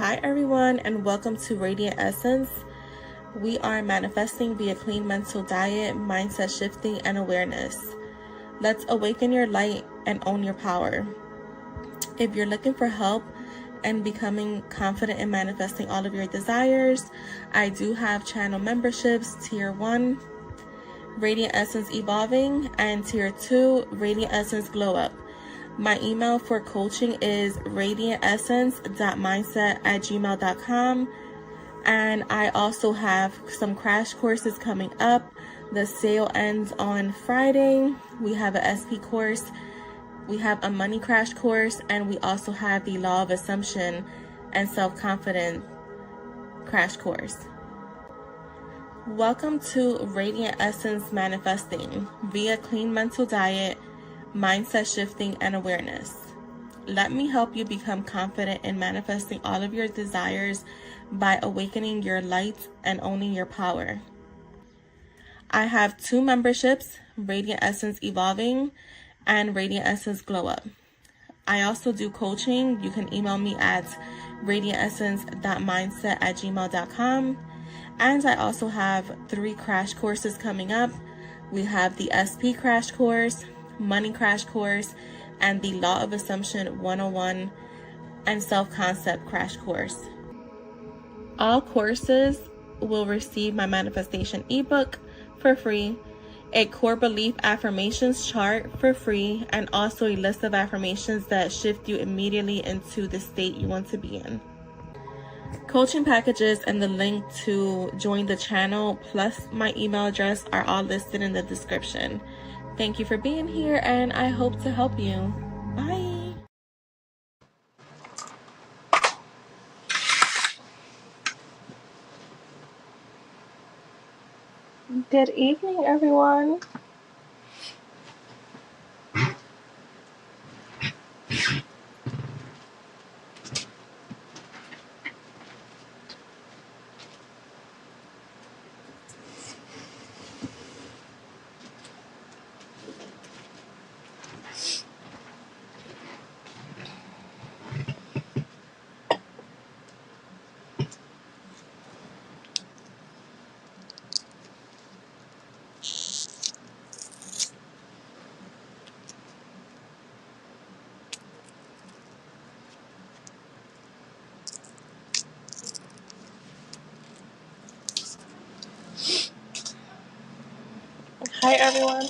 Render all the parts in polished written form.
Hi everyone, and welcome to Radiant Essence. We are manifesting via clean mental diet, mindset shifting, and awareness. Let's awaken your light and own your power. If you're looking for help and becoming confident in manifesting all of your desires, I do have channel memberships, Tier 1, Radiant Essence Evolving, and Tier 2, Radiant Essence Glow Up. My email for coaching is radiantessence.mindset@gmail.com. And I also have some crash courses coming up. The sale ends on Friday. We have a SP course, we have a money crash course, and we also have the law of assumption and self-confidence crash course. Welcome to Radiant Essence Manifesting via clean mental diet, mindset shifting, and awareness. Let me help you become confident in manifesting all of your desires by awakening your light and owning your power. I have 2 memberships, Radiant Essence Evolving and Radiant Essence Glow Up. I also do coaching. You can email me at radiantessence.mindset@gmail.com. And I also have 3 crash courses coming up. We have the SP crash course, money crash course, and the Law of Assumption 101 and self-concept crash course. All courses will receive my manifestation ebook for free, a core belief affirmations chart for free, and also a list of affirmations that shift you immediately into the state you want to be in. Coaching packages and the link to join the channel plus my email address are all listed in the description. Thank you for being here, and I hope to help you. Bye. Good evening, everyone. Hi, everyone.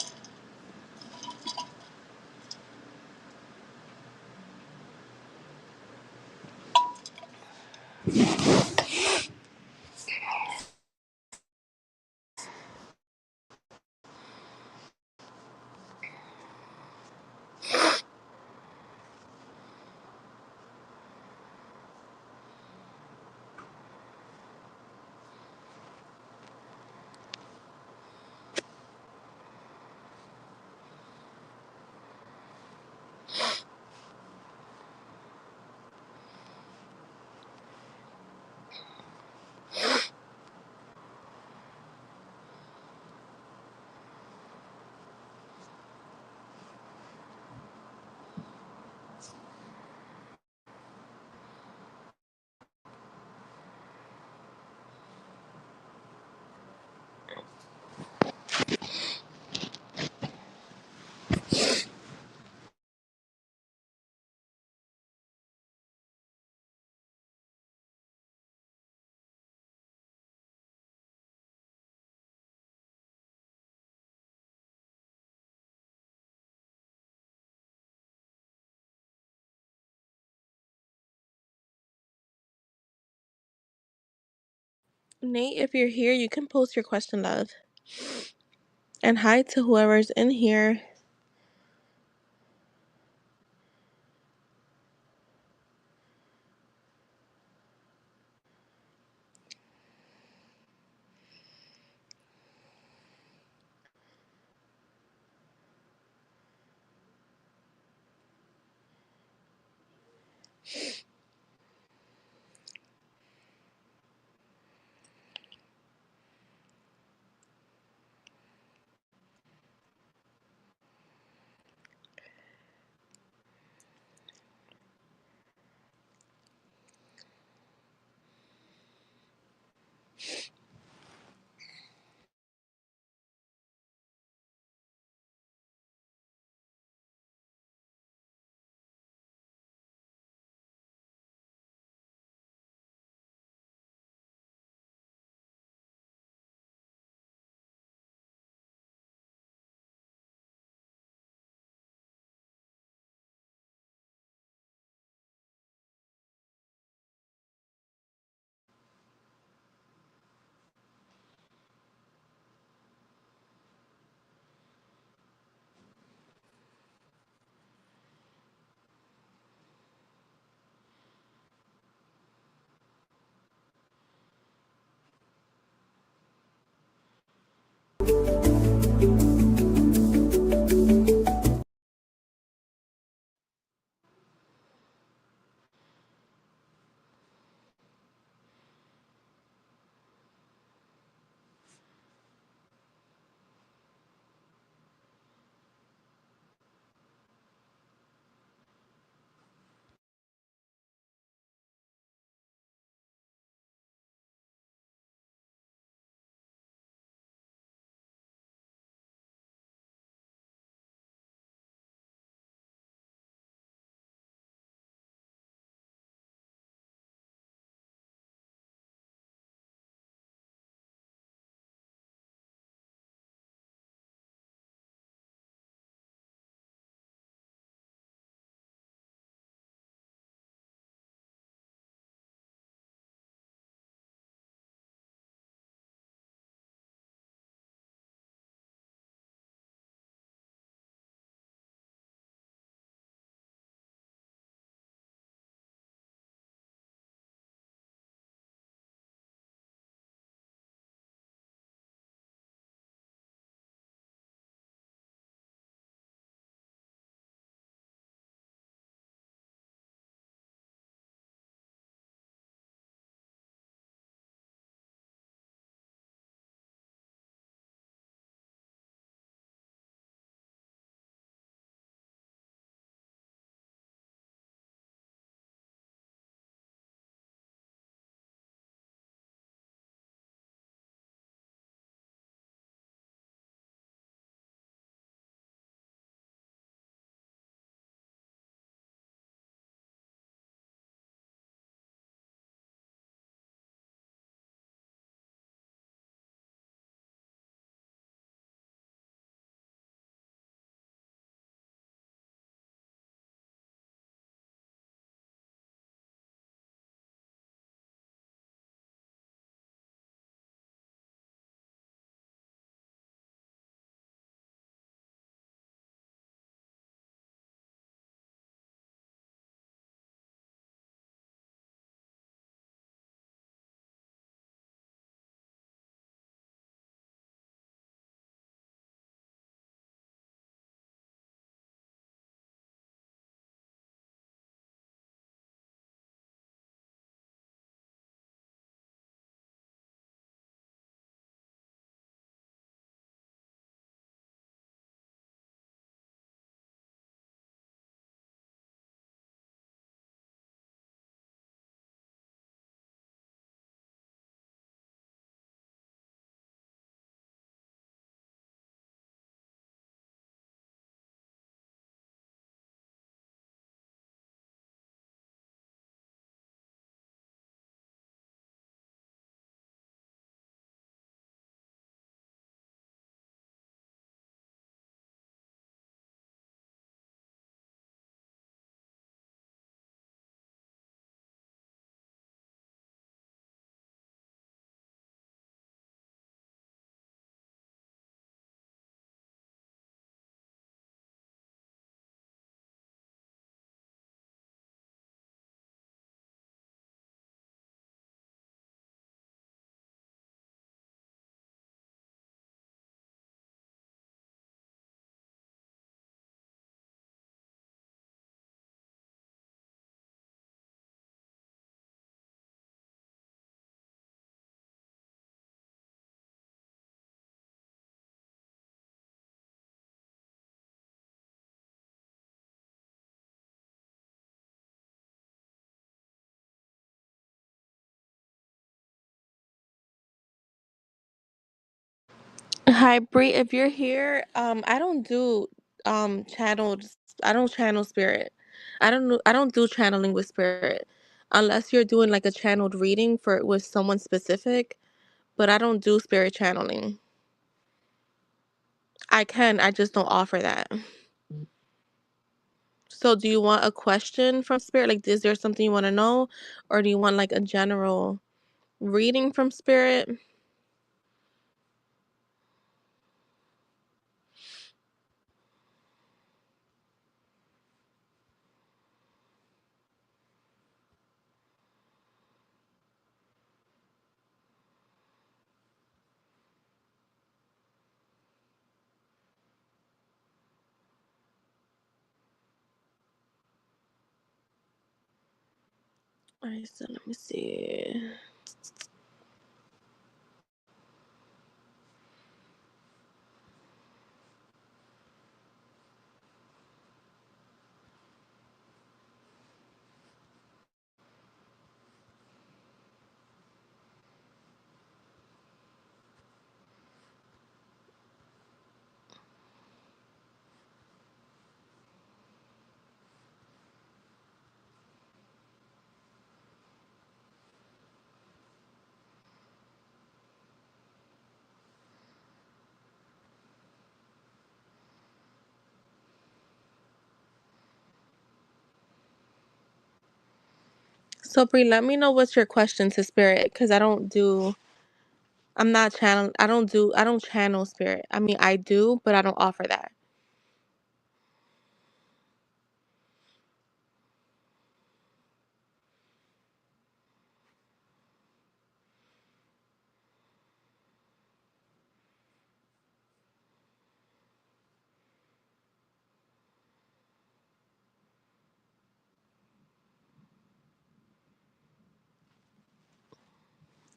Nate, if you're here, you can post your question, love. And hi to whoever's in here. Hi, Bree. If you're here, I don't do channeled. I don't channel spirit. I don't do channeling with spirit, unless you're doing like a channeled reading for with someone specific. But I don't do spirit channeling. I can. I just don't offer that. So, do you want a question from spirit? Like, is there something you want to know, or do you want like a general reading from spirit? All right. So let me see. So, Bree, let me know what's your question to spirit, because I don't do. I'm not channel. I don't do. I don't channel spirit. I mean, I do, but I don't offer that.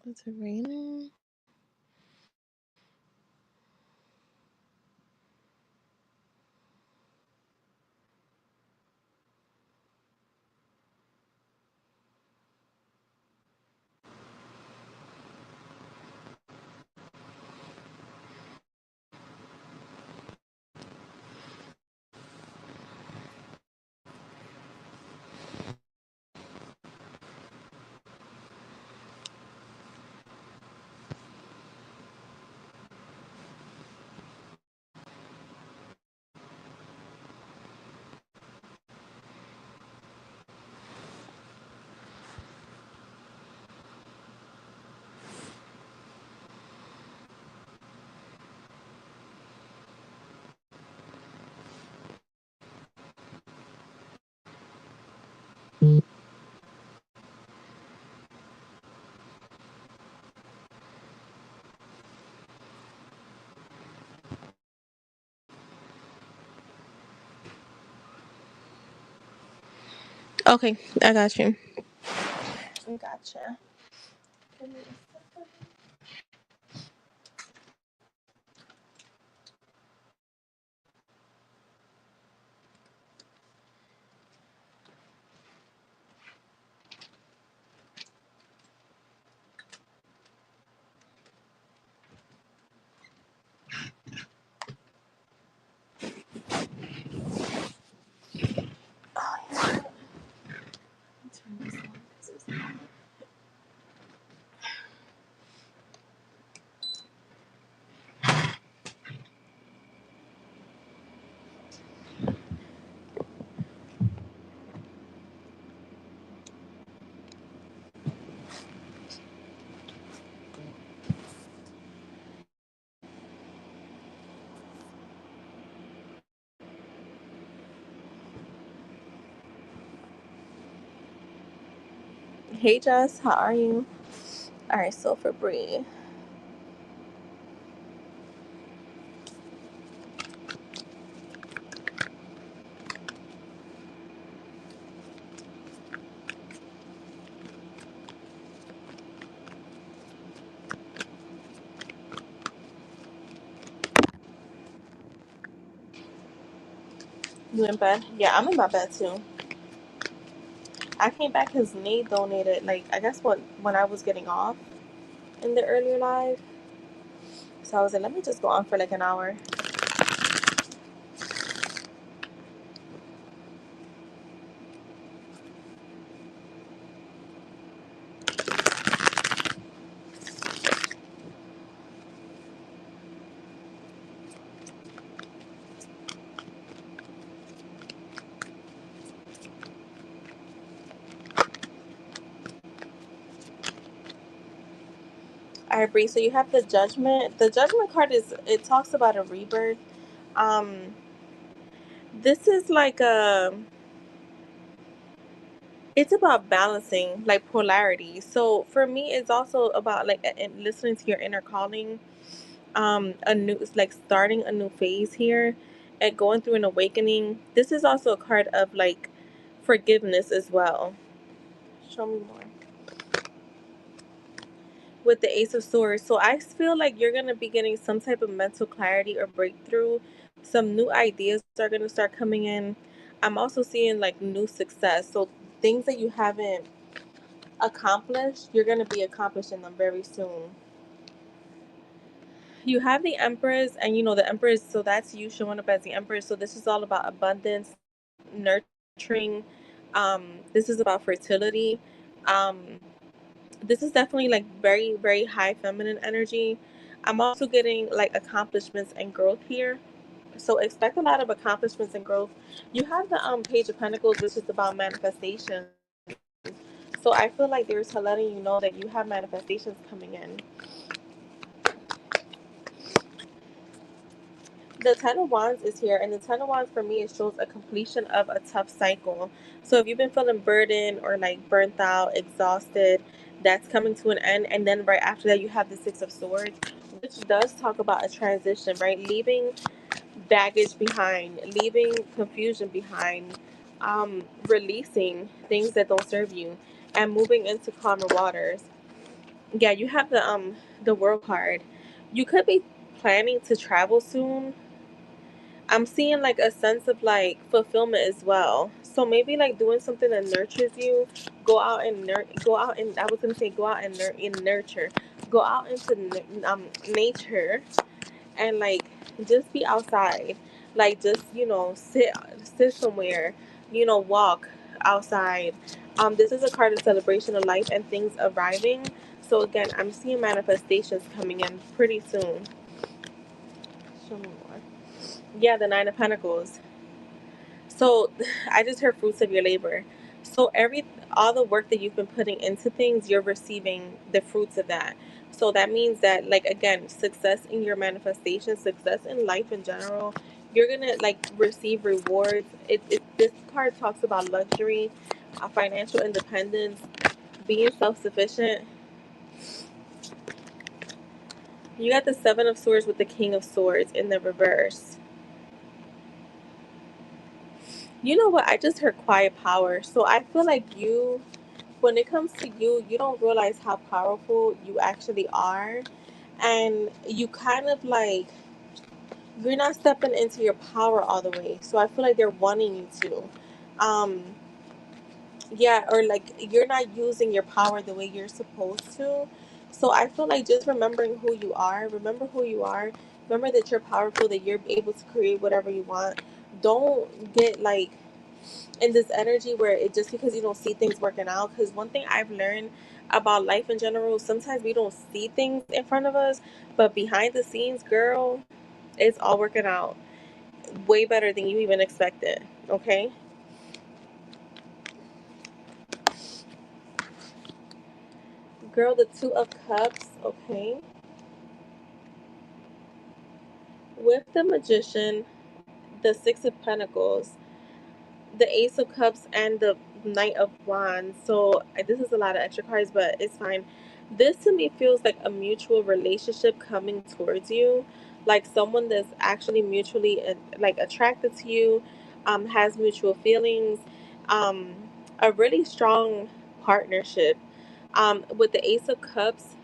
It's raining. Okay, I got you. I gotcha. Hey, Jess, how are you? All right, so for Bree. You in bed? Yeah, I'm in my bed too. I came back because Nate donated, like, I guess when I was getting off in the earlier live. So I was like, let me just go on for like an hour. All right, Bree. So you have the judgment. The judgment card it talks about a rebirth. Um, this is like it's about balancing like polarity. So for me, it's also about like listening to your inner calling. A new like starting a new phase here, and going through an awakening. This is also a card of like forgiveness as well. Show me more. With the Ace of Swords. So I feel like you're going to be getting some type of mental clarity or breakthrough. Some new ideas are going to start coming in. I'm also seeing like new success. So things that you haven't accomplished, you're going to be accomplishing them very soon. You have the Empress, and you know, the Empress, so that's you showing up as the Empress. So this is all about abundance, nurturing. This is about fertility. Um, this is definitely like very, very high feminine energy. I'm also getting like accomplishments and growth here. So expect a lot of accomplishments and growth. You have the Page of Pentacles, which is about manifestation. So I feel like there's letting you know that you have manifestations coming in. The Ten of Wands is here, and the Ten of Wands for me, it shows a completion of a tough cycle. So if you've been feeling burdened or like burnt out, exhausted, that's coming to an end. And then right after that, you have the Six of Swords, which does talk about a transition, right? Leaving baggage behind, leaving confusion behind, releasing things that don't serve you, and moving into calmer waters. Yeah, you have the World card. You could be planning to travel soon. I'm seeing like a sense of like fulfillment as well. So maybe like doing something that nurtures you. Go out and I was gonna say go out and nurture. Go out into nature and like just be outside. Like just sit somewhere. Walk outside. This is a card of celebration of life and things arriving. So again, I'm seeing manifestations coming in pretty soon. Show me more. Yeah, the Nine of Pentacles. So I just heard fruits of your labor. So all the work that you've been putting into things, you're receiving the fruits of that. So that means that like again, success in your manifestation, success in life in general, you're gonna like receive rewards. This card talks about luxury, financial independence, being self sufficient. You got the Seven of Swords with the King of Swords in the reverse. You know what? I just heard quiet power. So I feel like when it comes to you, you don't realize how powerful you actually are. And you kind of like, you're not stepping into your power all the way. So I feel like they're wanting you to. Um, yeah, or like you're not using your power the way you're supposed to. So I feel like just remembering who you are, remember who you are, remember that you're powerful, that you're able to create whatever you want. Don't get like in this energy where it just because you don't see things working out. Because one thing I've learned about life in general, sometimes we don't see things in front of us, but behind the scenes, girl, it's all working out way better than you even expected. Okay. Girl, the Two of Cups. Okay. With the Magician, the Six of Pentacles, the Ace of Cups, and the Knight of Wands. So this is a lot of extra cards, but it's fine. This to me feels like a mutual relationship coming towards you, like someone that's actually mutually like attracted to you, has mutual feelings, um, a really strong partnership. With the Ace of Cups,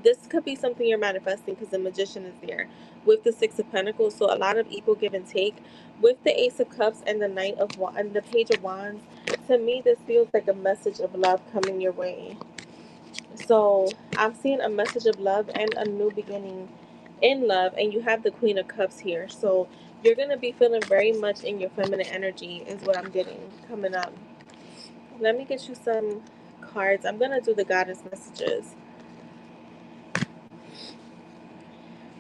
this could be something you're manifesting because the Magician is there with the Six of Pentacles. So a lot of equal give and take with the Ace of Cups and the Knight of Wands and the Page of Wands. To me, this feels like a message of love coming your way. So I'm seeing a message of love and a new beginning in love, and you have the Queen of Cups here. So you're going to be feeling very much in your feminine energy is what I'm getting coming up. Let me get you some cards. I'm going to do the goddess messages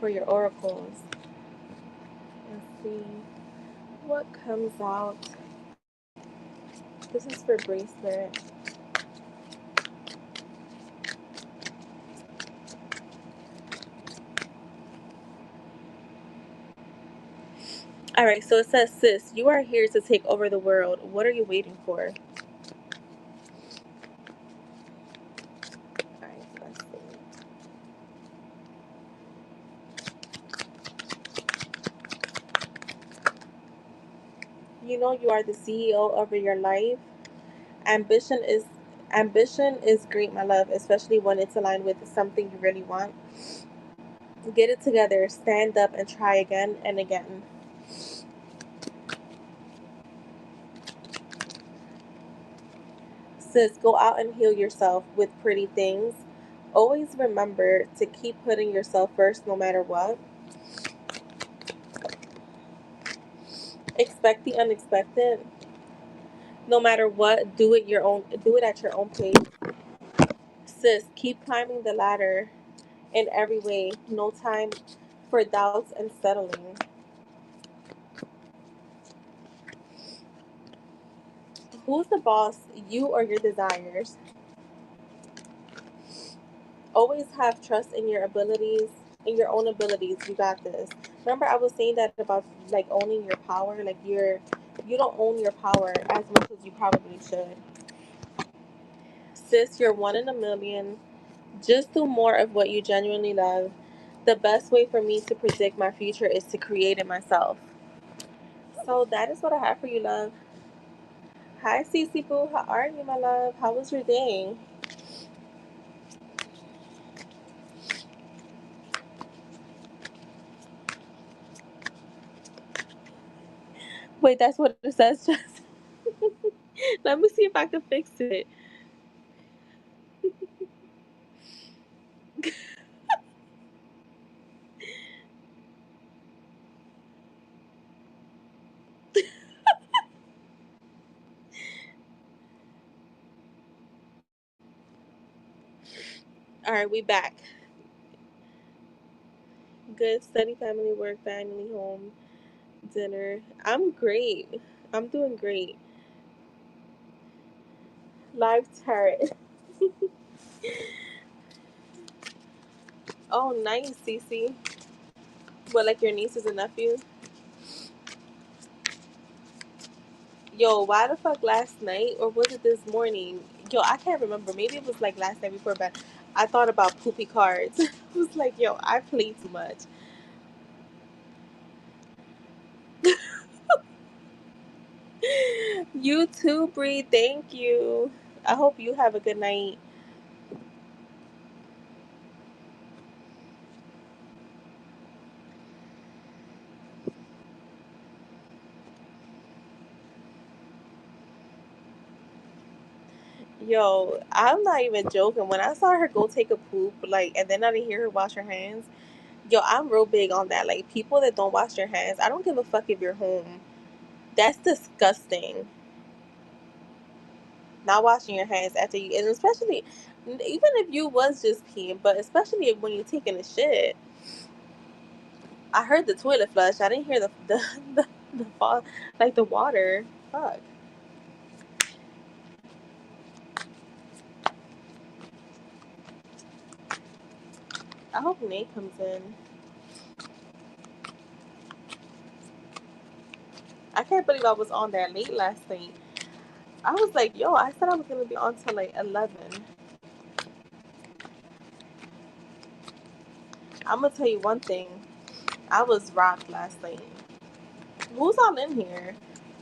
for your oracles. Let's see what comes out. This is for bracelet. All right, so it says, sis, you are here to take over the world. What are you waiting for? All right, let's see. You know you are the CEO over your life. Ambition is ambition is great, my love, especially when it's aligned with something you really want. Get it together, stand up and try again and again. Sis, go out and heal yourself with pretty things. Always remember to keep putting yourself first no matter what. Expect the unexpected. No matter what, do it at your own pace. Sis, keep climbing the ladder in every way. No time for doubts and settling. Who's the boss, you or your desires? Always have trust in your abilities, in your own abilities. You got this. Remember, I was saying that about like owning your power. Like you don't own your power as much as you probably should. Sis, you're one in a million. Just do more of what you genuinely love. The best way for me to predict my future is to create it myself. So that is what I have for you, love. Hi, Cece Boo. How are you, my love? How was your day? Wait, that's what it says, Jess. Let me see if I can fix it. All right, we back. Good, steady family work, family home, dinner. I'm great. I'm doing great. Live tarot. Oh, nice, Cece. What, like your nieces and nephews? Yo, why the fuck last night or was it this morning? Yo, I can't remember. Maybe it was like last night before bed. I thought about poopy cards. I was like, yo, I play too much. You too, Bree. Thank you. I hope you have a good night. Yo, I'm not even joking. When I saw her go take a poop, like, and then I didn't hear her wash her hands. Yo, I'm real big on that. Like, people that don't wash their hands, I don't give a fuck if you're home. That's disgusting. Not washing your hands after you, and especially, even if you was just peeing, but especially when you're taking a shit. I heard the toilet flush. I didn't hear the fall, like the water. Fuck. I hope Nate comes in. I can't believe I was on that late last night. I was like, yo, I said I was gonna be on till like 11. I'm gonna tell you one thing. I was rocked last night. Who's all in here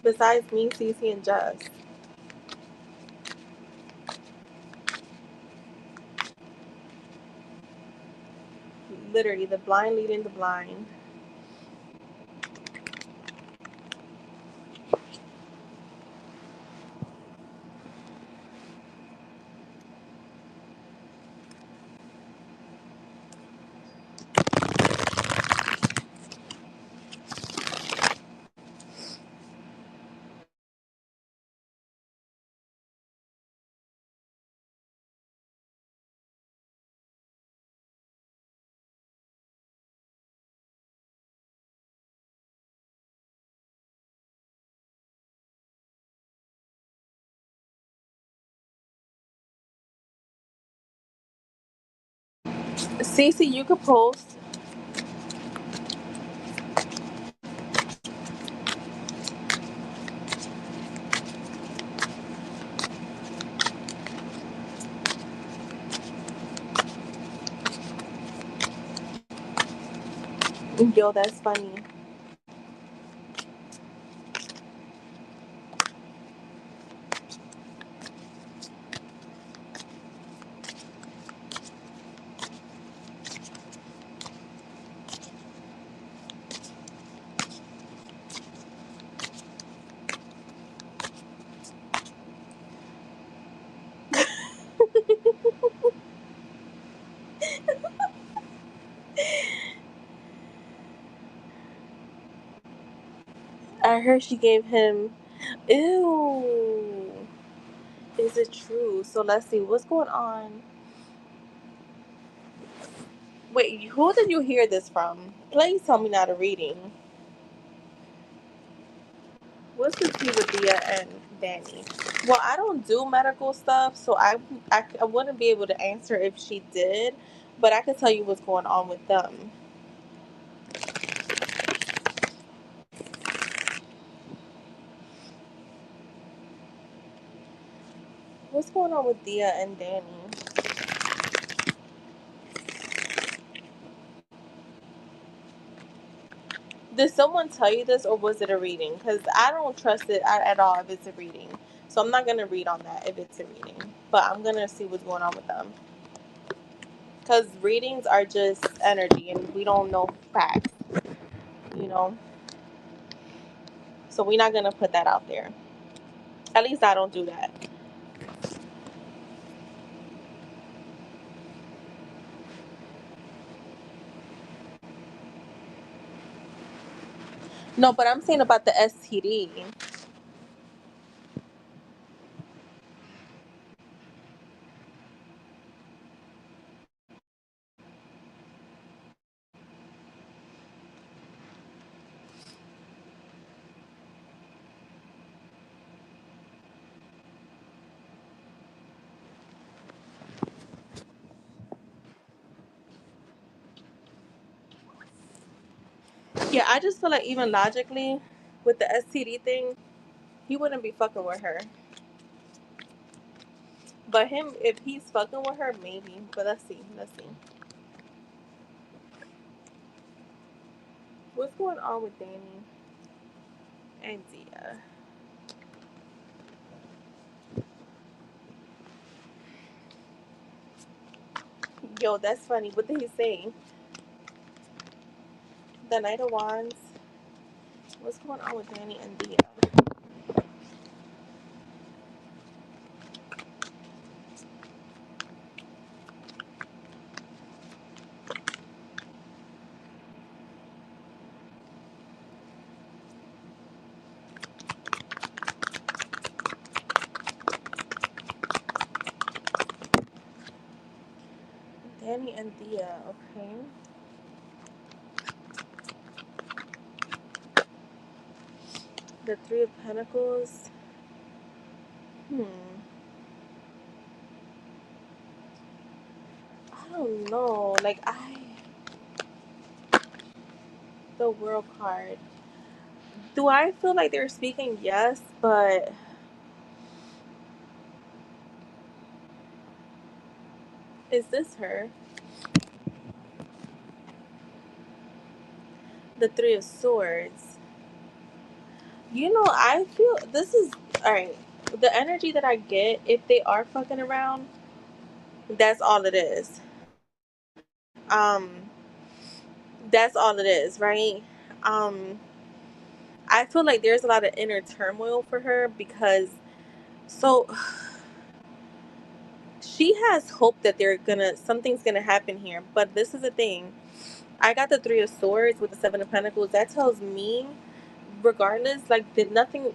besides me, Cece, and Jess? Literally, the blind leading the blind. Cece, you could post. Yo, that's funny. I heard she gave him. Ew. Is it true? So let's see what's going on. Wait, who did you hear this from? Please tell me not a reading. What's the tea with Dia and Danny? Well, I don't do medical stuff, so I wouldn't be able to answer if she did, but I could tell you what's going on with them. What's going on with Dia and Danny? Did someone tell you this, or was it a reading? Because I don't trust it at all if it's a reading. So I'm not going to read on that if it's a reading. But I'm going to see what's going on with them. Because readings are just energy, and we don't know facts, you know? So we're not going to put that out there. At least I don't do that. No, but I'm saying about the STD. Yeah, I just feel like even logically, with the STD thing, he wouldn't be fucking with her. But him, if he's fucking with her, maybe. But let's see. Let's see. What's going on with Danny and Dia? Yo, that's funny. What did he say? The Knight of Wands. What's going on with Danny and Dia? Danny and Dia, okay. The Three of Pentacles. Hmm. I don't know. Like, the World card. Do I feel like they're speaking? Yes, but is this her? The Three of Swords. You know, I feel this is alright. The energy that I get, if they are fucking around, that's all it is. Um, that's all it is, right? Um, I feel like there's a lot of inner turmoil for her because so she has hope that something's gonna happen here. But this is the thing. I got the Three of Swords with the Seven of Pentacles. That tells me, regardless, like that nothing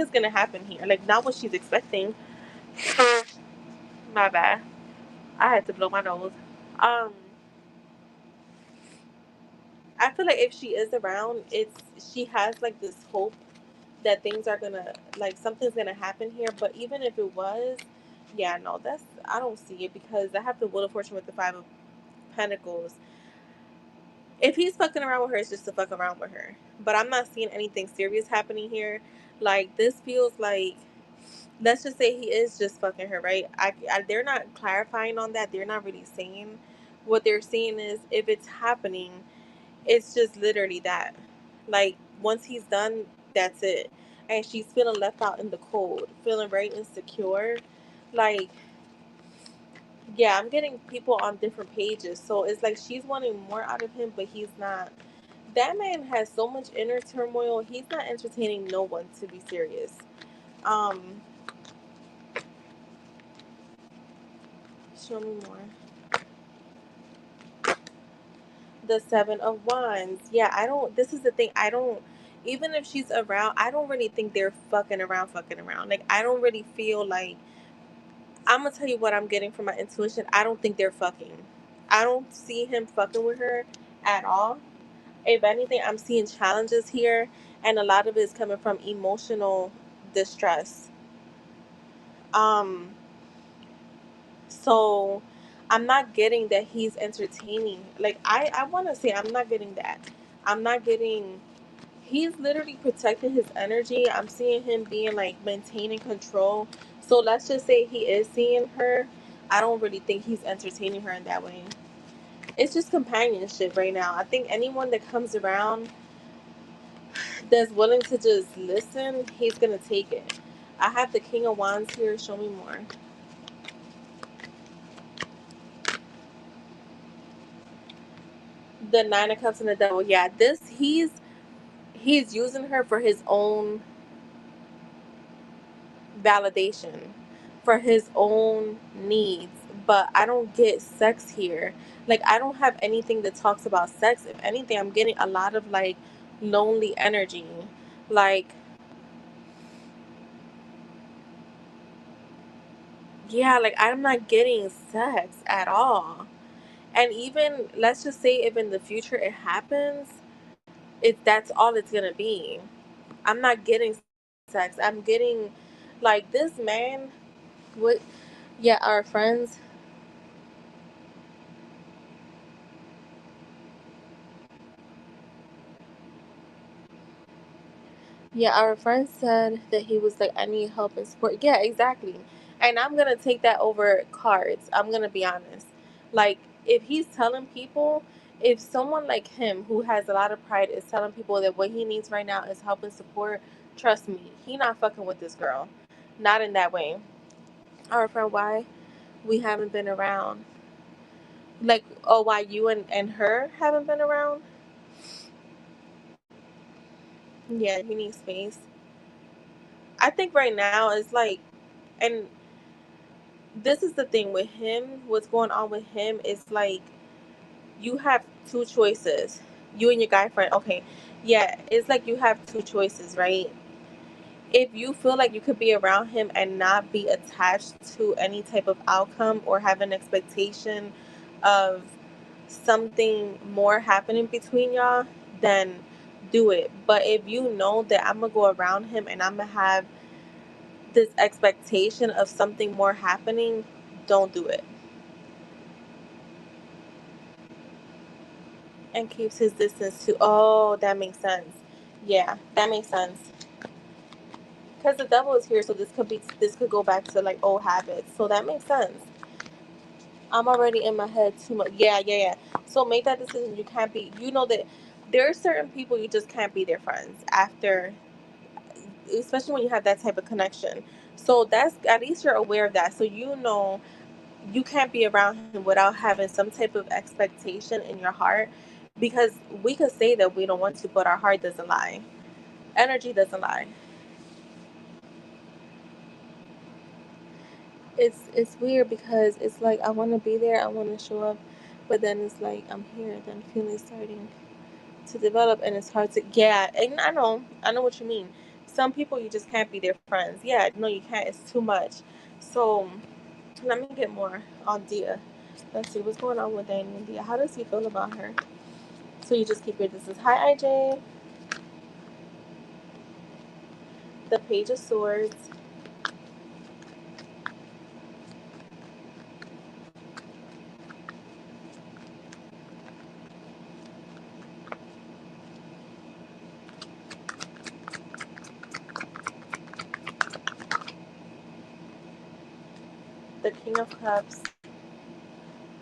is gonna happen here. Like not what she's expecting. My bad. I had to blow my nose. Um, I feel like if she is around, she has like this hope that things are gonna like something's gonna happen here. But even if it was, yeah, no, that's I don't see it because I have the Wheel of Fortune with the Pentacles. If he's fucking around with her, it's just to fuck around with her. But I'm not seeing anything serious happening here. Like, this feels like, let's just say he is just fucking her, right? They're not clarifying on that. They're not really saying. What they're saying is, if it's happening, it's just literally that. Like, once he's done, that's it. And she's feeling left out in the cold, feeling very insecure. Like, yeah, I'm getting people on different pages. So it's like she's wanting more out of him, but he's not. That man has so much inner turmoil. He's not entertaining no one, to be serious. Um, Show me more. The Seven of Wands. Yeah, I don't. This is the thing. I don't. Even if she's around, I don't really think they're fucking around. Fucking around. Like, I don't really feel like. I'm gonna tell you what I'm getting from my intuition. I don't think they're fucking. I don't see him fucking with her at all. If anything, I'm seeing challenges here, and a lot of it is coming from emotional distress. Um, so I'm not getting that he's entertaining. Like, I want to say I'm not getting that. I'm not getting. He's literally protecting his energy. I'm seeing him being like maintaining control. So let's just say he is seeing her. I don't really think he's entertaining her in that way. It's just companionship right now. I think anyone that comes around that's willing to just listen, he's gonna take it. I have the King of Wands here. Show me more. The Nine of Cups and the Devil. Yeah, this he's using her for his own validation, for his own needs. But I don't get sex here. Like, I don't have anything that talks about sex. If anything, I'm getting a lot of like lonely energy. Like, yeah, like I'm not getting sex at all. And even, let's just say, if in the future it happens, that's all it's gonna be. I'm not getting sex. I'm getting like this man. What? Yeah, our friends. Yeah, our friend said that he was like, I need help and support. Yeah, exactly. And I'm gonna take that over cards. I'm gonna be honest. Like, if he's telling people, if someone like him who has a lot of pride is telling people that what he needs right now is help and support, trust me, he not fucking with this girl. Not in that way. Our friend, why we haven't been around? Like, oh, why you and her haven't been around? Yeah, he needs space. I think right now it's like, and this is the thing with him. What's going on with him is like, you have two choices. You and your guy friend. Okay, yeah, it's like you have two choices, right? If you feel like you could be around him and not be attached to any type of outcome or have an expectation of something more happening between y'all, then do it. But if you know that I'm gonna go around him and I'm gonna have this expectation of something more happening, don't do it. And keeps his distance too. Oh, that makes sense. Yeah, that makes sense. Because the devil is here, so this could go back to like old habits. So that makes sense. I'm already in my head too much. Yeah, yeah, yeah. So make that decision. You can't be. You know that there are certain people you just can't be their friends after, especially when you have that type of connection. So that's, at least you're aware of that. So you know you can't be around him without having some type of expectation in your heart, because we could say that we don't want to, but our heart doesn't lie. Energy doesn't lie. It's weird because it's like I want to be there, I want to show up, but then it's like I'm here, then feelings starting to develop, and it's hard to, yeah. And I know what you mean. Some people you just can't be their friends. Yeah, no, you can't. It's too much. So let me get more on Dia. Let's see what's going on with Danny and Dia. How does he feel about her? So you just keep your distance. Hi, IJ. The Page of Swords. The King of Cups,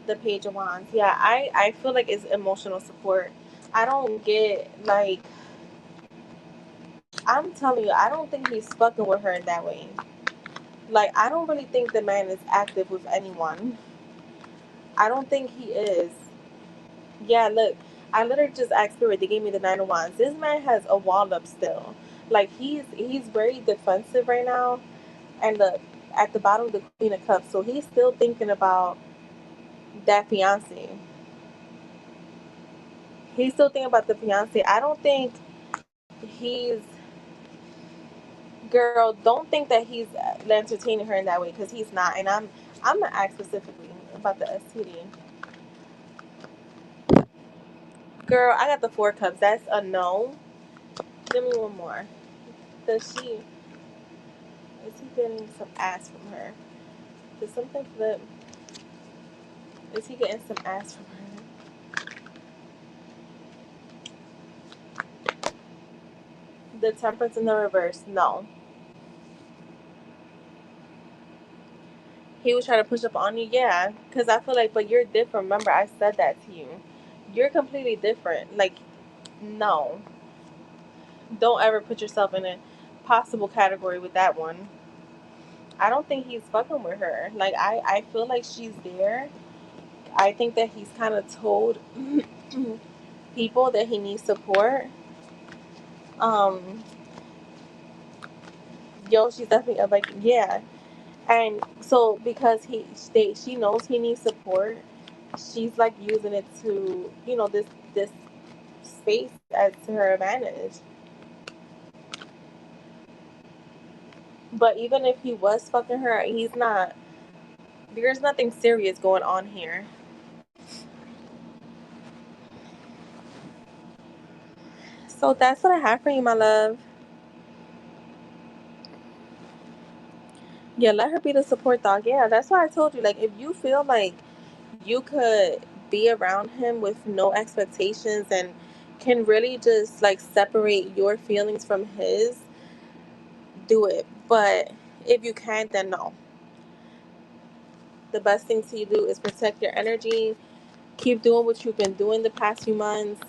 the Page of Wands. Yeah, I feel like it's emotional support. I don't get like, I'm telling you, I don't think he's fucking with her in that way. Like, I don't really think the man is active with anyone. I don't think he is. Yeah, look, I literally just asked Spirit. They gave me the Nine of Wands. This man has a wall up still. Like, he's very defensive right now. And look, at the bottom, the Queen of Cups. So he's still thinking about that fiance. He's still thinking about the fiance. I don't think he's, girl. Don't think that he's entertaining her in that way, because he's not. And I'm gonna ask specifically about the STD. Girl, I got the Four Cups. That's a no. Give me one more. Does she? Is he getting some ass from her? Did something flip? Is he getting some ass from her? The Temperance in the reverse. No. He was trying to push up on you. Yeah, because I feel like, but you're different. Remember, I said that to you. You're completely different. Like, no. Don't ever put yourself in a possible category with that one. I don't think he's fucking with her. Like, I feel like she's there. I think that he's kind of told people that he needs support. Um, yo, she's definitely a Viking. Yeah, and so because she knows he needs support, she's like using it to, this space as to her advantage. But even if he was fucking her, he's not. There's nothing serious going on here. So that's what I have for you, my love. Yeah, let her be the support dog. Yeah, that's why I told you. Like, if you feel like you could be around him with no expectations and can really just like separate your feelings from his, do it. But if you can't, then no. The best thing to do is protect your energy, keep doing what you've been doing the past few months,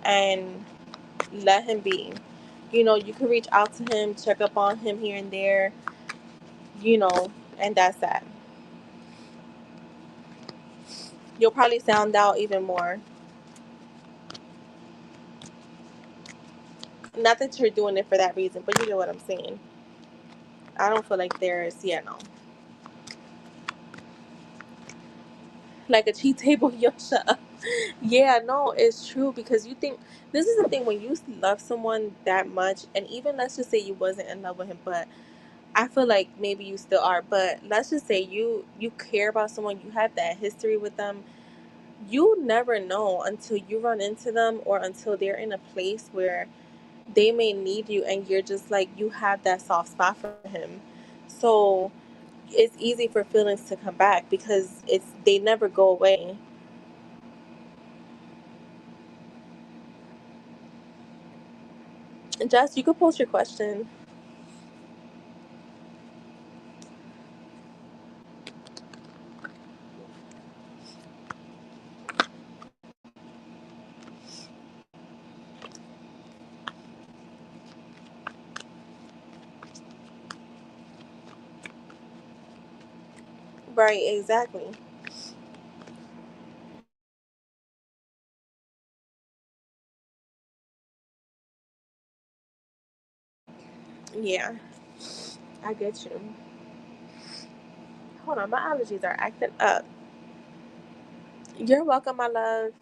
and let him be. You can reach out to him, check up on him here and there, and that's that. You'll probably sound out even more. Not that you're doing it for that reason, but you know what I'm saying. I don't feel like there's, no. Like a cheat table, yo, shut up. Yeah, no, it's true, because you think, this is the thing, when you love someone that much, and even let's just say you wasn't in love with him, but I feel like maybe you still are, but let's just say you care about someone, you have that history with them, you never know until you run into them, or until they're in a place where they may need you, and you're just like, you have that soft spot for him. So it's easy for feelings to come back, because they never go away. Jess, you could post your question. Right, exactly. Yeah, I get you. Hold on, my allergies are acting up. You're welcome, my love.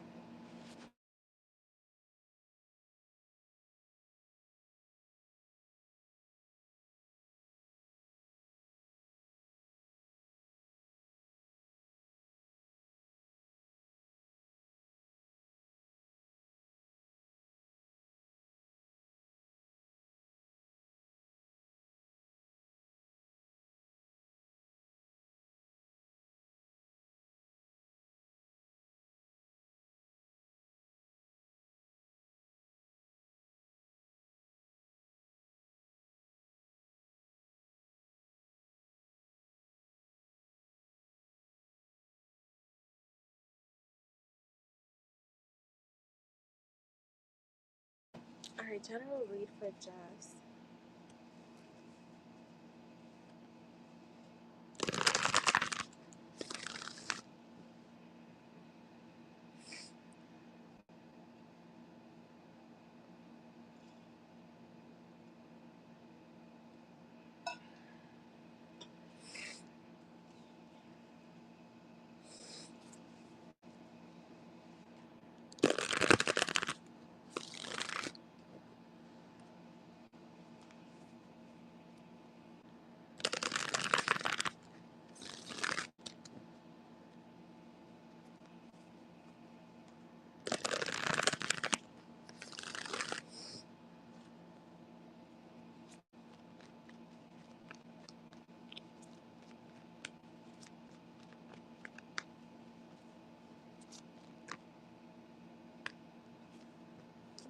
All right, general read for Jess.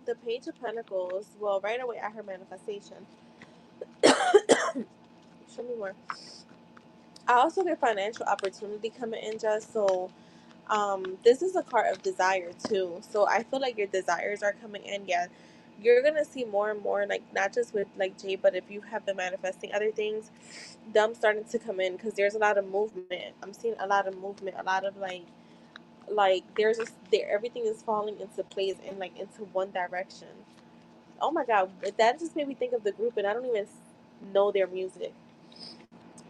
The Page of Pentacles. Well, right away I heard manifestation. Show me more. I also get financial opportunity coming in, just so this is a card of desire too. So I feel like your desires are coming in. Yeah, you're gonna see more and more, like not just with like Jay, but if you have been manifesting other things, them starting to come in, because there's a lot of movement. I'm seeing a lot of movement, a lot of like there's just there everything is falling into place and like into one direction. Oh my god, that just made me think of the group, and I don't even know their music.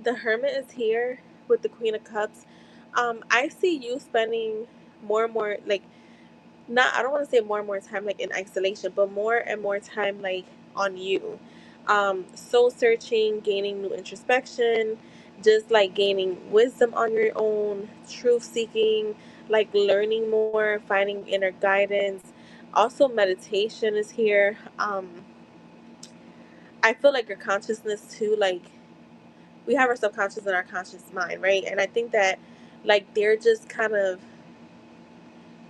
The Hermit is here with the Queen of Cups. I see you spending more and more, like, not, I don't want to say more and more time like in isolation, but more and more time like on you. Soul searching, gaining new introspection, just like gaining wisdom on your own, truth seeking, like learning more, finding inner guidance. Also, meditation is here. I feel like your consciousness too, like we have our subconscious and our conscious mind, right? And I think that like they're just kind of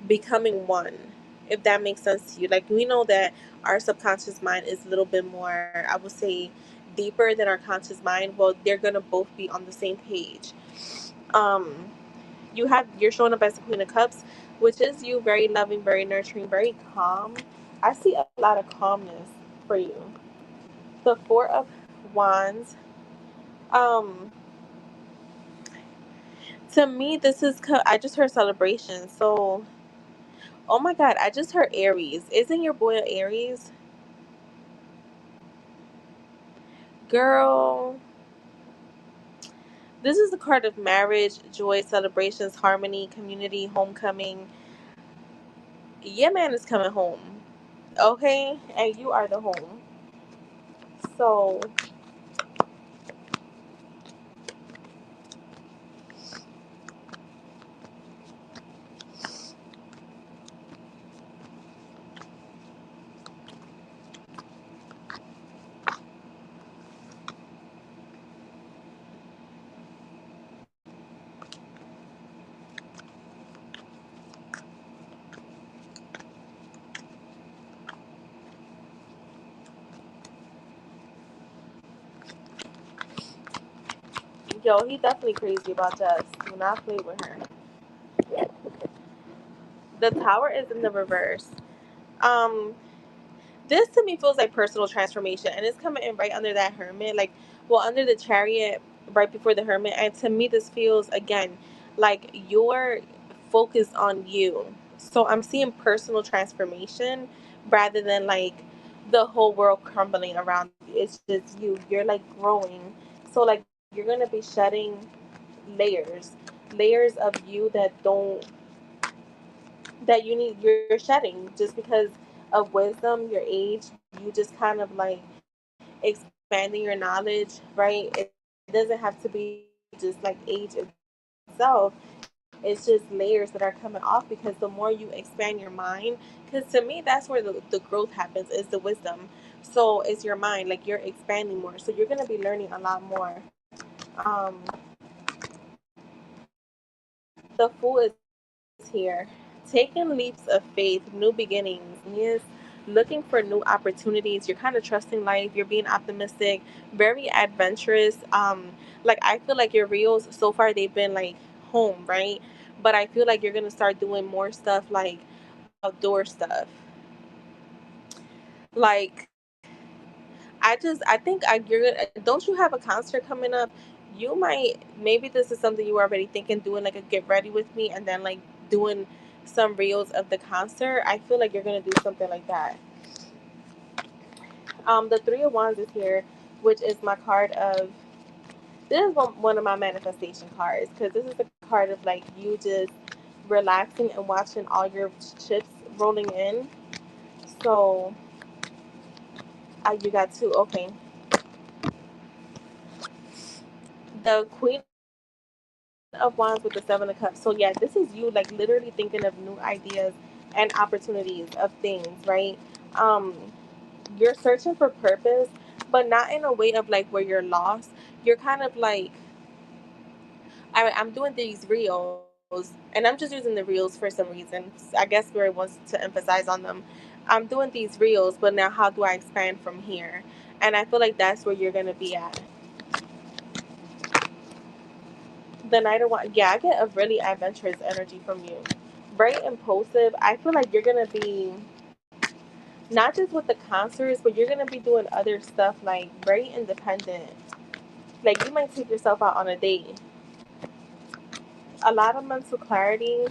becoming one, if that makes sense to you. Like we know that our subconscious mind is a little bit more, I would say, deeper than our conscious mind. Well, they're gonna both be on the same page. Um, you're showing up as the Queen of Cups, which is you, very loving, very nurturing, very calm. I see a lot of calmness for you. The Four of Wands. Um, to me, this is I just heard celebration. So, oh my God, I just heard Aries. Isn't your boy Aries? Girl, this is the card of marriage, joy, celebrations, harmony, community, homecoming. Your man is coming home, okay? And you are the home. So, yo, he definitely crazy about Jess. Do not play with her. The Tower is in the reverse. Um, this to me feels like personal transformation, and it's coming in right under that Hermit, like, well, under the Chariot, right before the Hermit. And to me this feels again like you're focused on you. So I'm seeing personal transformation rather than like the whole world crumbling around you. It's just you're like growing. So like you're gonna be shedding layers of you that don't that you need, you're shedding just because of wisdom, your age. You just kind of like expanding your knowledge, right? It doesn't have to be just like age itself. It's just layers that are coming off, because the more you expand your mind, because to me that's where the growth happens, is the wisdom. So it's your mind, like you're expanding more, so you're going to be learning a lot more. um the Fool is here, taking leaps of faith, new beginnings, yes, looking for new opportunities. You're kind of trusting life. You're being optimistic, very adventurous. Like I feel like your reels so far they've been like home, right? But I feel like you're gonna start doing more stuff like outdoor stuff. Like, I think you're gonna, don't you have a concert coming up? You might, maybe this is something you were already thinking, doing like a get ready with me and then like doing some reels of the concert. I feel like you're gonna do something like that. The Three of Wands is here, which is my card of, this is one of my manifestation cards, because this is the card of like you just relaxing and watching all your chips rolling in. So you got two. Okay. The Queen of Wands with the Seven of Cups. So yeah, this is you like literally thinking of new ideas and opportunities of things, right? Um, you're searching for purpose, but not in a way of like where you're lost. You're kind of like, all right, I'm doing these reels, and I'm just using the reels for some reason. I guess Spirit wants to emphasize on them. I'm doing these reels, but now how do I expand from here? And I feel like that's where you're gonna be at. The Knight of Wands, yeah, I get a really adventurous energy from you. Very impulsive. I feel like you're gonna be not just with the concerts, but you're gonna be doing other stuff like very independent. Like you might take yourself out on a date. A lot of mental clarity.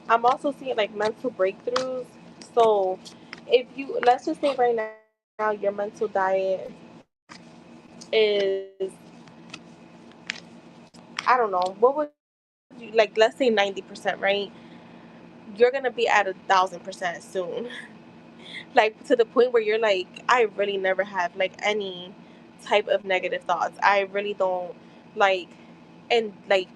I'm also seeing like mental breakthroughs. So if you, let's just say right now your mental diet is, I don't know, what would you like, let's say 90%, right? You're gonna be at 1,000% soon. Like to the point where you're like, I really never have like any type of negative thoughts. I really don't like, and like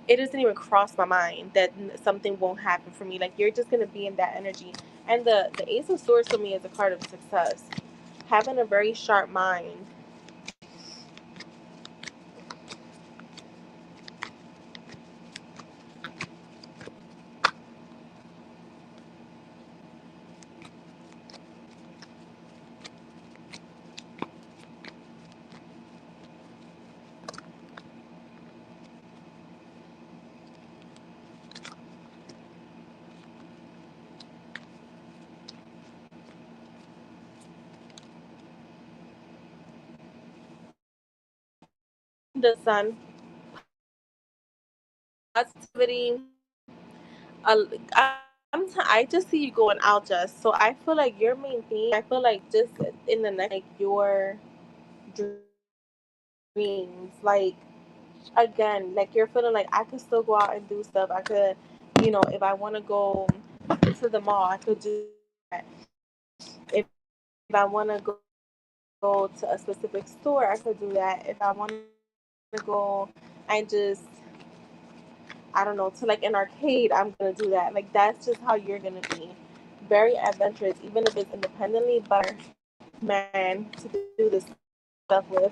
it doesn't even cross my mind that something won't happen for me. Like you're just gonna be in that energy. And the Ace of Swords for me is a card of success. Having a very sharp mind. The Sun, positivity. I just see you going out just. So I feel like your main theme, I feel like just in the next, like your dreams, like again, like you're feeling like I could still go out and do stuff. I could, if I want to go to the mall, I could do that. If I want to go to a specific store, I could do that. If I want to go and just, I don't know, to like an arcade, I'm gonna do that. Like that's just how you're gonna be. Very adventurous, even if it's independently, but man to do this stuff with.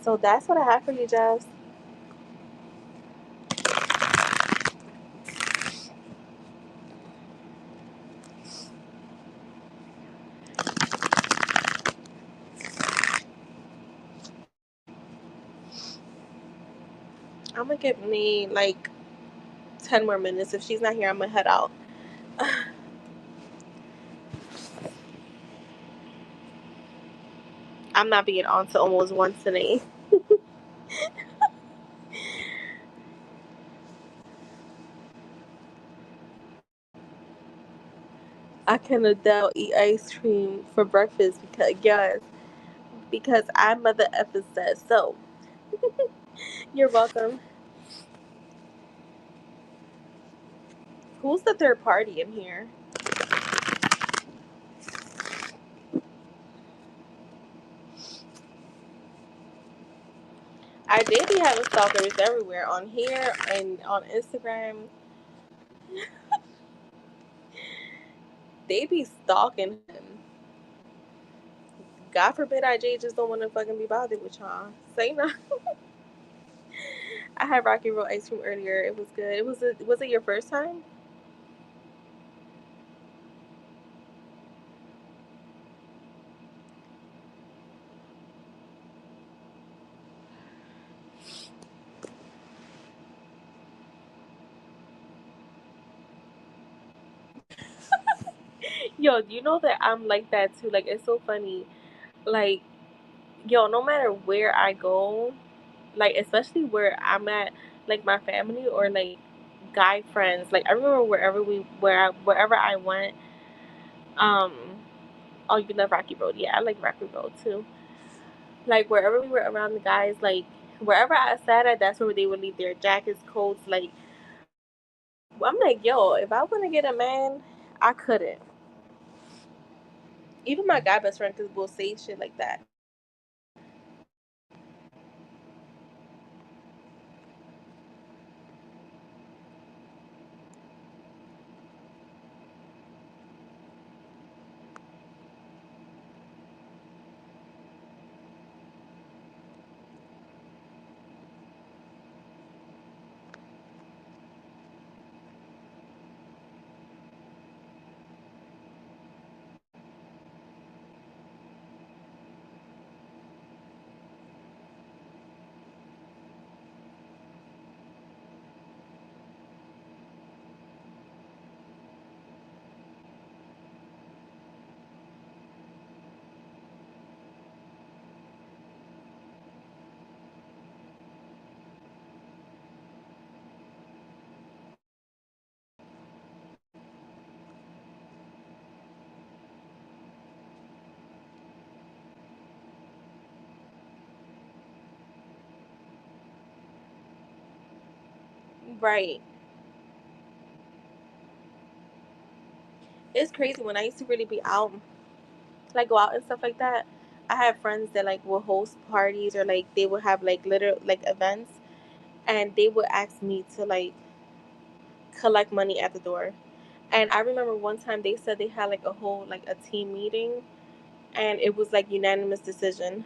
So that's what I have for you, Jess. I'm gonna give me like 10 more minutes. If she's not here, I'm gonna head out. I'm not being on to almost once today. I can Adele eat ice cream for breakfast because yes, because I mother effing said so. You're welcome. Who's the third party in here? I did be having stalkers everywhere on here and on Instagram. They be stalking him. God forbid just don't want to fucking be bothered with y'all. Say no. I had Rocky Road ice cream earlier. It was good. Was it your first time? Yo, do you know that I'm like that too? Like, it's so funny. Like, yo, no matter where I go, like, especially where I'm at, like my family or like guy friends. Like, I remember wherever I went. Um, oh, you love Rocky Road? Yeah, I like Rocky Road too. Like wherever we were around the guys, like wherever I sat at, that's where they would leave their jackets, coats. Like, I'm like, yo, if I want to get a man, I couldn't. Even my guy best friend will say shit like that. Right. It's crazy when I used to really be out, like go out and stuff like that. I have friends that like will host parties or like they would have like literal like events, and they would ask me to like collect money at the door. And I remember one time they said they had like a whole like a team meeting, and it was like unanimous decision.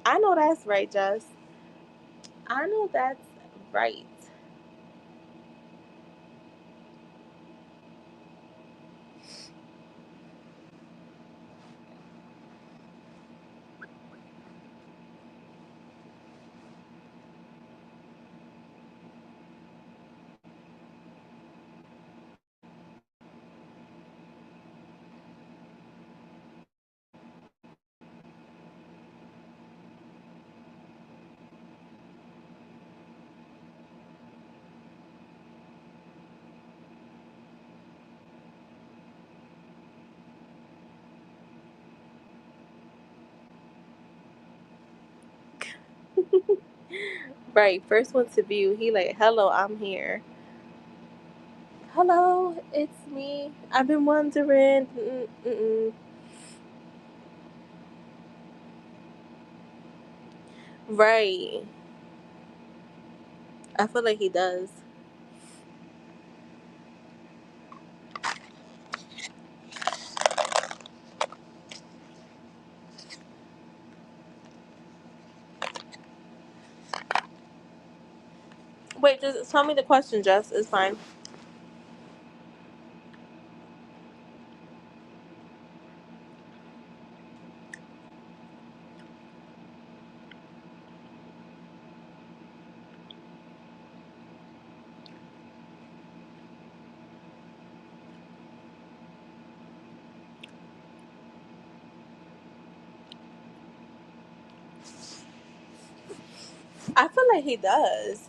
I know that's right, Jess. I know that's right. Right, first one to view. He like, hello, I'm here. Hello, it's me. I've been wondering. Mm-mm-mm. Right. I feel like he does. Wait, just tell me the question, Jess. It's fine. I feel like he does.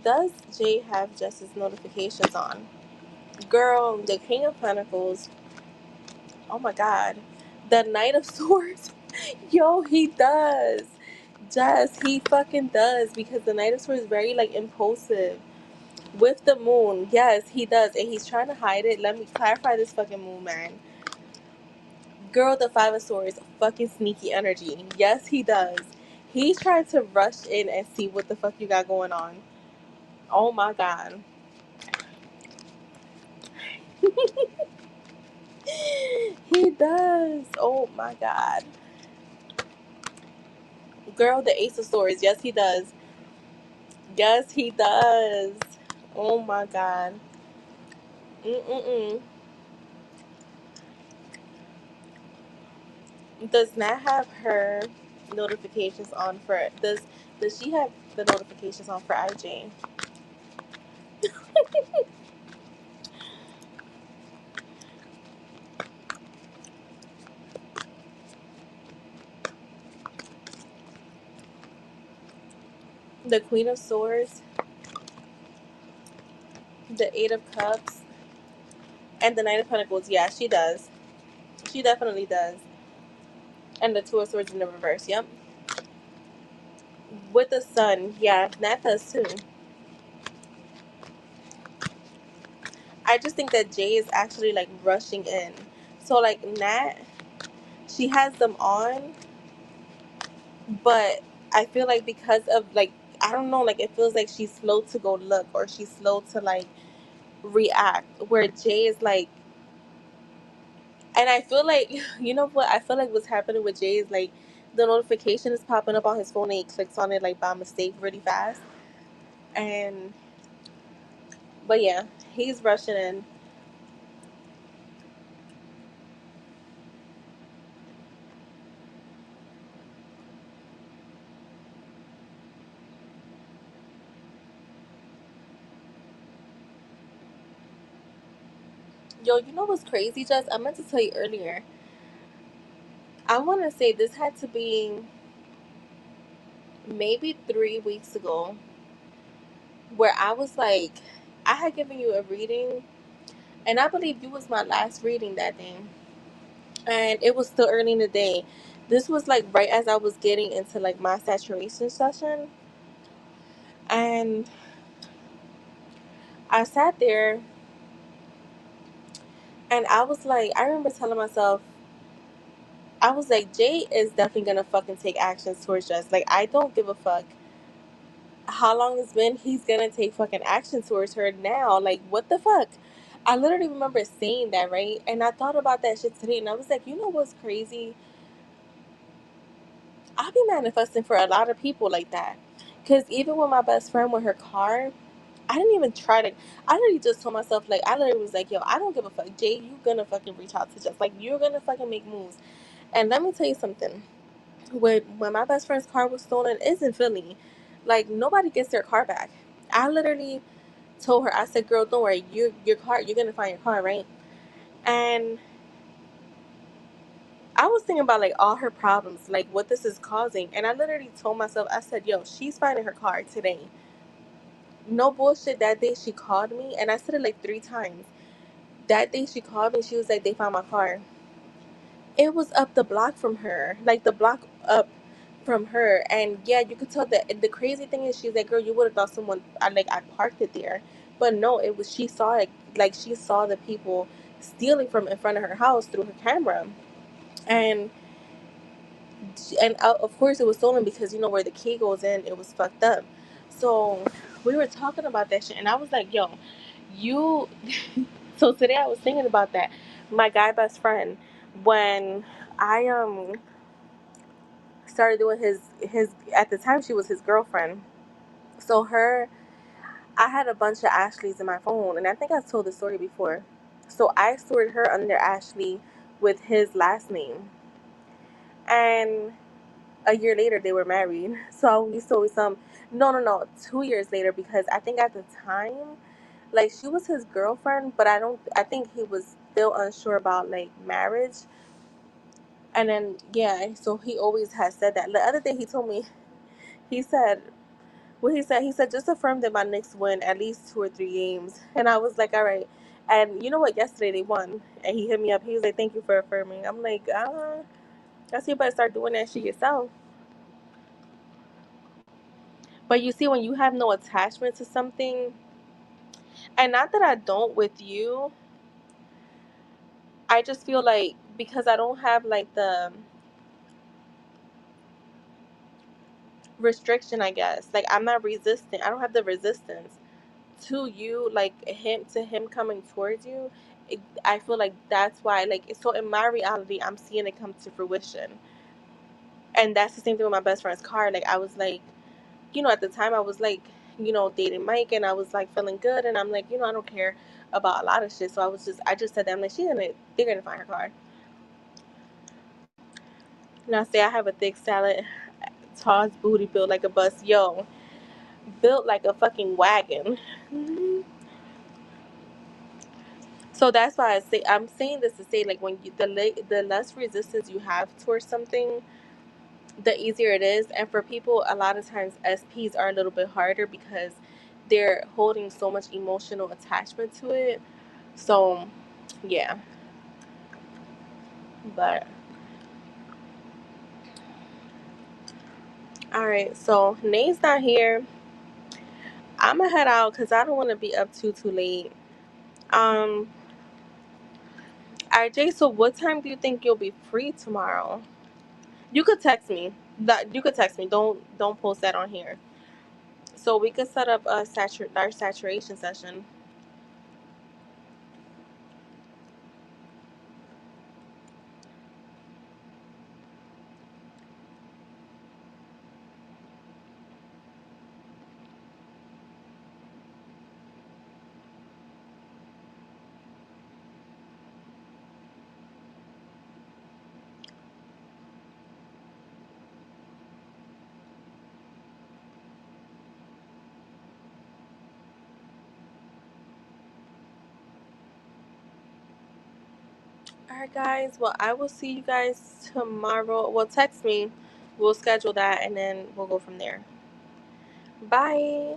Does Jay have Jess's notifications on? Girl, the King of Pentacles. Oh my God. The Knight of Swords. Yo, he does. Jess, he fucking does because the Knight of Swords is very like impulsive. With the moon, yes, he does. And he's trying to hide it. Let me clarify this fucking moon, man. Girl, the Five of Swords, fucking sneaky energy. Yes, he does. He's trying to rush in and see what the fuck you got going on. Oh my God. He does. Oh my God. Girl, the Ace of Swords. Yes, he does. Yes, he does. Oh my God. Mm-mm-mm. Does not have her notifications on for does she have the notifications on for IJ? the Queen of Swords, the Eight of Cups, and the Knight of Pentacles. Yeah, she does. She definitely does. And the Two of Swords in the reverse. Yep. With the Sun. Yeah, Nat does too. I just think that Jay is actually like rushing in. So like Nat, she has them on, but I feel like because of like, I don't know, like it feels like she's slow to go look, or she's slow to like react, where Jay is like, and I feel like, you know what, I feel like what's happening with Jay is like the notification is popping up on his phone and he clicks on it like by mistake really fast. And but yeah, he's rushing in. Yo, you know what's crazy, Jess? I meant to tell you earlier. I want to say this had to be maybe 3 weeks ago, where I was like, I had given you a reading, and I believe you was my last reading that day, and it was still early in the day. This was like right as I was getting into like my saturation session, and I sat there, and I was like, I remember telling myself, I was like, Jay is definitely gonna fucking take actions towards us. Like, I don't give a fuck how long it's been. He's gonna take fucking action towards her now. Like, what the fuck? I literally remember saying that, right? And I thought about that shit today, and I was like, you know what's crazy? I be manifesting for a lot of people like that. Cause even with my best friend with her car, I didn't even try to. I literally just told myself, like, I literally was like, yo, I don't give a fuck. Jay, you gonna fucking reach out to Jess. Like, you're gonna fucking make moves. And let me tell you something. When my best friend's car was stolen, it's in Philly. Like, nobody gets their car back. I literally told her, I said, girl, don't worry, your car, you're gonna find your car, right? And I was thinking about like all her problems, like what this is causing. And I literally told myself, I said, yo, she's finding her car today. No bullshit. That day she called me, and I said it like 3 times. That day she called me, she was like, they found my car. It was up the block from her, like the block up from her. And yeah, you could tell that. The crazy thing is, she's like, girl, you would have thought someone, I parked it there. But no, it was, she saw it. Like, she saw the people stealing from in front of her house through her camera. And of course it was stolen because you know where the key goes in, it was fucked up. So we were talking about that shit, and I was like, yo, you so today I was thinking about that. My guy best friend, when I started doing his at the time, she was his girlfriend. So her I had a bunch of Ashleys in my phone, and I think I've told the story before. So I stored her under Ashley with his last name. And a year later they were married. So we saw some, no, 2 years later, because I think at the time, like, she was his girlfriend, but I think he was still unsure about like marriage. And then yeah, so he always has said that. The other thing he told me, he said, he said, just affirm that my Knicks win at least 2 or 3 games. And I was like, all right. And you know what, yesterday they won, and he hit me up, he was like, thank you for affirming. I'm like, I see, you better start doing that shit yourself. But you see, when you have no attachment to something, and not that I don't with you, I just feel like because I don't have like the restriction, I guess. Like, I'm not resistant. I don't have the resistance to you, like him coming towards you. I feel like that's why, like, so in my reality, I'm seeing it come to fruition. And that's the same thing with my best friend's car. Like, I was like, at the time I was like, dating Mike, and I was like feeling good, and I'm like, I don't care about a lot of shit. So I just said that, I'm like, they're gonna find her car. Now say I have a thick salad, Tall's booty built like a bus, yo, built like a fucking wagon. So that's why I'm saying this to say, like, when the less resistance you have towards something, the easier it is. And for people, a lot of times SPs are a little bit harder because they're holding so much emotional attachment to it. So yeah, but all right, so Nate's not here. I'm gonna head out because I don't want to be up too late. um RJ, so what time do you think you'll be free tomorrow? You could text me. That you could text me. Don't post that on here. So we could set up our saturation session. All right, guys. Well, I will see you guys tomorrow. Well, text me. We'll schedule that and then we'll go from there. Bye.